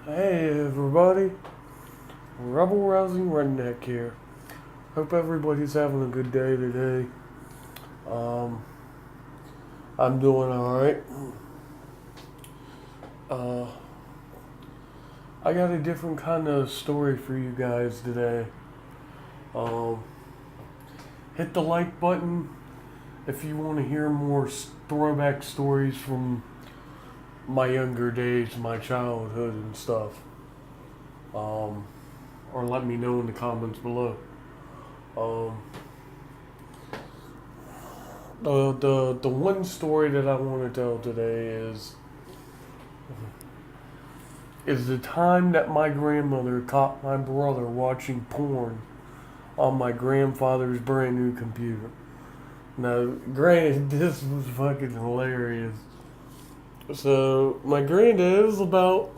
Hey everybody, Rebel Rousing Redneck here. Hope everybody's having a good day today. Um, I'm doing alright. Uh, I got a different kind of story for you guys today. Um, Hit the like button if you want to hear more throwback stories from my younger days, my childhood and stuff. Um, or let me know in the comments below. Um, the one story that I want to tell today is the time that my grandmother caught my brother watching porn on my grandfather's brand new computer. Now, granted, this was fucking hilarious. So my granddad was about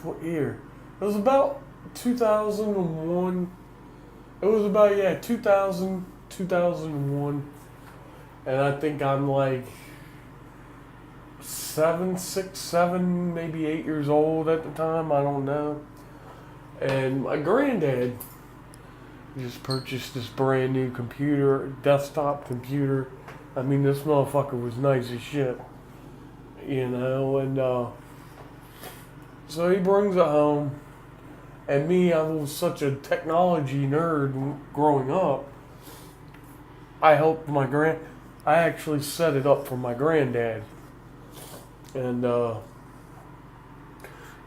what year? It was about 2001. It was about 2000, 2001, and I think I'm like 7, 6, 7, maybe 8 years old at the time. I don't know. And my granddad just purchased this brand new computer, desktop computer. I mean, this motherfucker was nice as shit, and so he brings it home. And me, I was such a technology nerd growing up. I helped I actually set it up for my granddad. And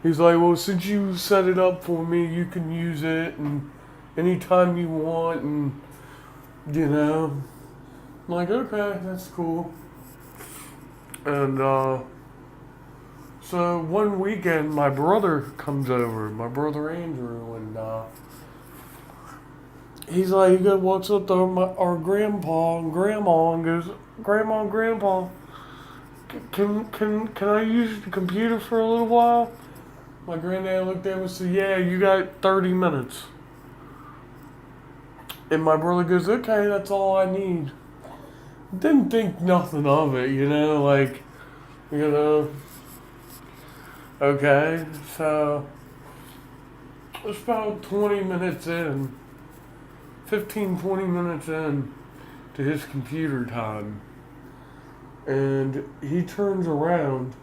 he's like, well, since you set it up for me, you can use it and anytime you want. And, I'm like, okay, that's cool. And so one weekend, my brother comes over, my brother Andrew, and he's like, he walks up to our grandpa and grandma and goes, Grandma and Grandpa, can I use the computer for a little while? My granddad looked at him and said, yeah, you got 30 minutes. And my brother goes, okay, that's all I need. Didn't think nothing of it, like, okay, so it's about 20 minutes in, 15, 20 minutes in to his computer time. And he turns around,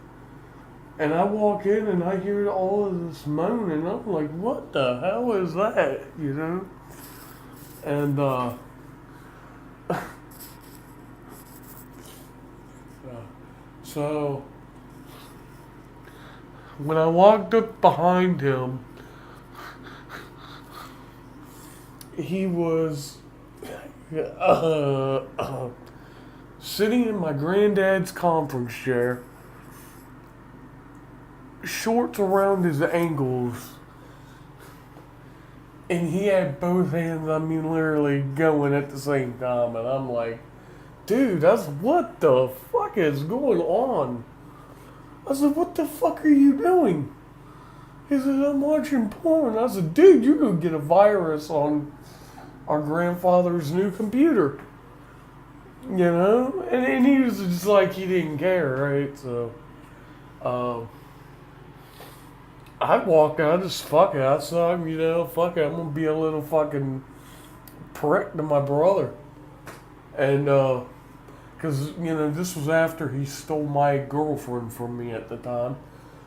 and I walk in and I hear all of this moaning. I'm like, what the hell is that, And, so when I walked up behind him, he was sitting in my granddad's conference chair, shorts around his ankles, and he had both hands, literally going at the same time, and I'm like, dude, what the fuck is going on? I said, what the fuck are you doing? He said, I'm watching porn. I said, dude, you're going to get a virus on our grandfather's new computer. And he was just like, he didn't care, right? So, I walked out, just fuck it. I saw him, fuck it. I'm going to be a little fucking prick to my brother. And, because, this was after he stole my girlfriend from me at the time.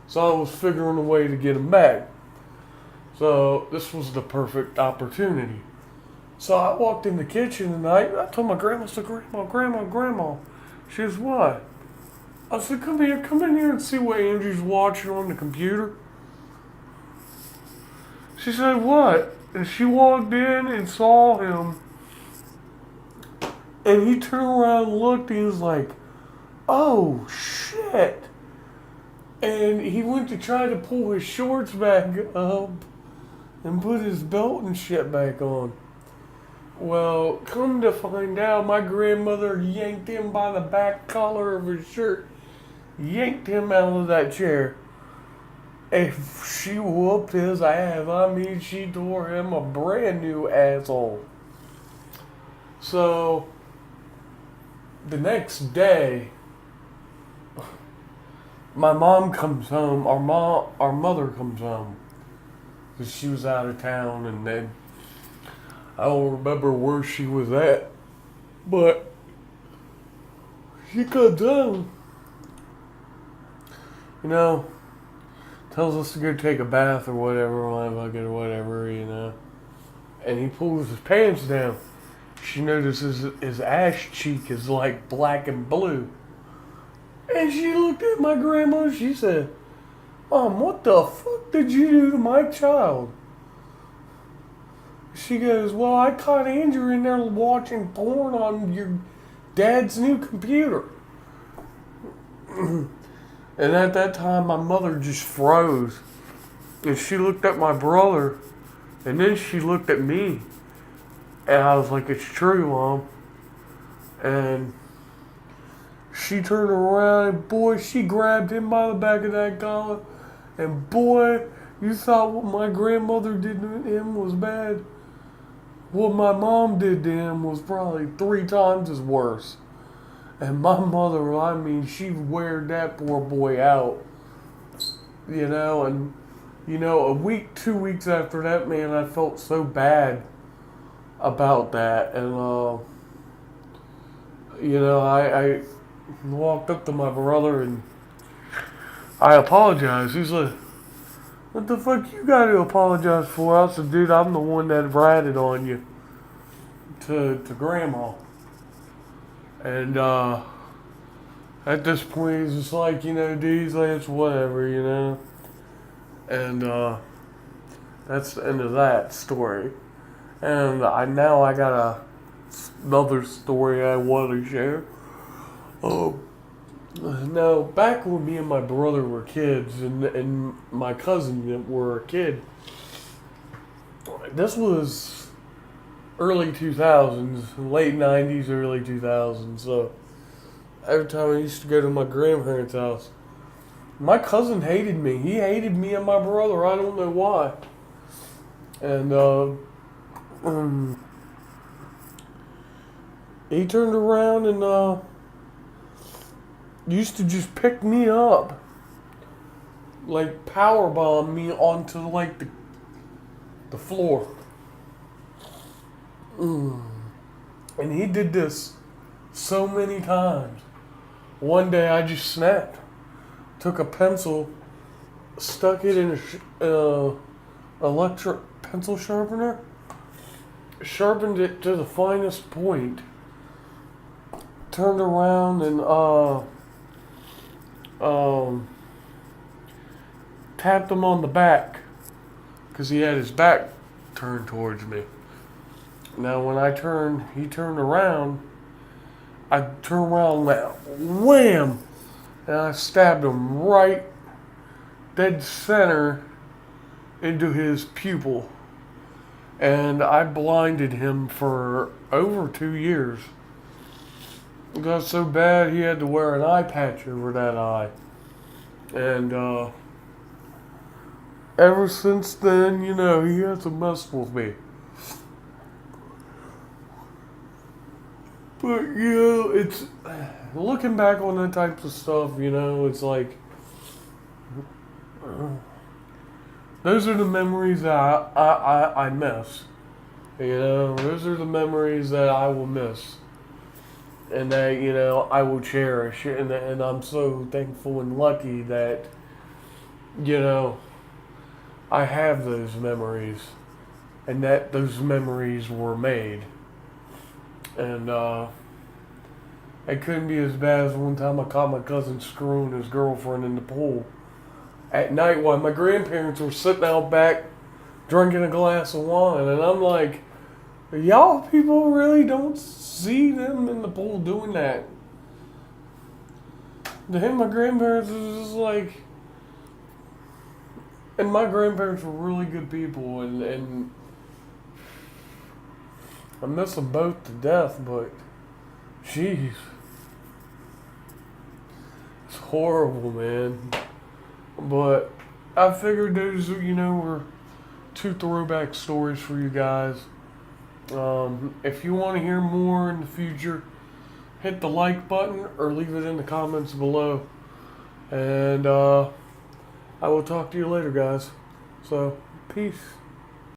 So I was figuring a way to get him back. So this was the perfect opportunity. So I walked in the kitchen and I told my grandma, I said, Grandma. She says, what? I said, come in here and see what Andrew's watching on the computer. She said, what? And she walked in and saw him. And he turned around and looked, and he was like, oh, shit. And he went to try to pull his shorts back up and put his belt and shit back on. Well, come to find out, my grandmother yanked him by the back collar of his shirt, yanked him out of that chair. And she whooped his ass. I mean, she tore him a brand new asshole. So the next day, my mom comes home. Our mother comes home because she was out of town, and then I don't remember where she was at, but she comes home, you know, tells us to go take a bath or whatever, my bucket or whatever, you know, and he pulls his pants down. She notices his ass cheek is like black and blue. And she looked at my grandma and she said, Mom, what the fuck did you do to my child? She goes, well, I caught Andrew in there watching porn on your dad's new computer. And at that time, my mother just froze. And she looked at my brother, and then she looked at me. And I was like, it's true, Mom. And she turned around, and boy, she grabbed him by the back of that collar. And boy, you thought what my grandmother did to him was bad. What my mom did to him was probably 3 times as worse. And my mother, I mean, she weared that poor boy out. You know, and, you know, a week, 2 weeks after that, man, I felt so bad about that. And, you know, I walked up to my brother and I apologized. He's like, what the fuck you got to apologize for? I said, dude, I'm the one that ratted on you to Grandma. And at this point, he's just like, you know, dude, he's like, it's whatever, you know. And that's the end of that story. And I got another story I want to share. Now, back when me and my brother were kids, and my cousin were a kid, this was early 2000s, late 90s, early 2000s. So every time I used to go to my grandparents' house, my cousin hated me. He hated me and my brother. I don't know why. And he turned around and used to just pick me up, like powerbomb me onto like the floor. And he did this so many times. One day I just snapped, took a pencil, stuck it in a electric pencil sharpener, sharpened it to the finest point, turned around and tapped him on the back because he had his back turned towards me. Now when he turned around, I turned around now, wham, and I stabbed him right dead center into his pupil. And I blinded him for over 2 years. It got so bad he had to wear an eye patch over that eye. And ever since then, you know, he hasn't messed with me. But, you know, it's, looking back on that type of stuff, you know, it's like, those are the memories that I miss. You know, those are the memories that I will miss. And that, you know, I will cherish. And I'm so thankful and lucky that, you know, I have those memories. And that those memories were made. And it couldn't be as bad as one time I caught my cousin screwing his girlfriend in the pool at night while my grandparents were sitting out back drinking a glass of wine. And I'm like, y'all people really don't see them in the pool doing that. Then my grandparents was just like, and my grandparents were really good people, and I miss them both to death, but jeez, it's horrible, man. But I figured those, you know, were 2 throwback stories for you guys. If you want to hear more in the future, hit the like button or leave it in the comments below. And I will talk to you later, guys. So, peace.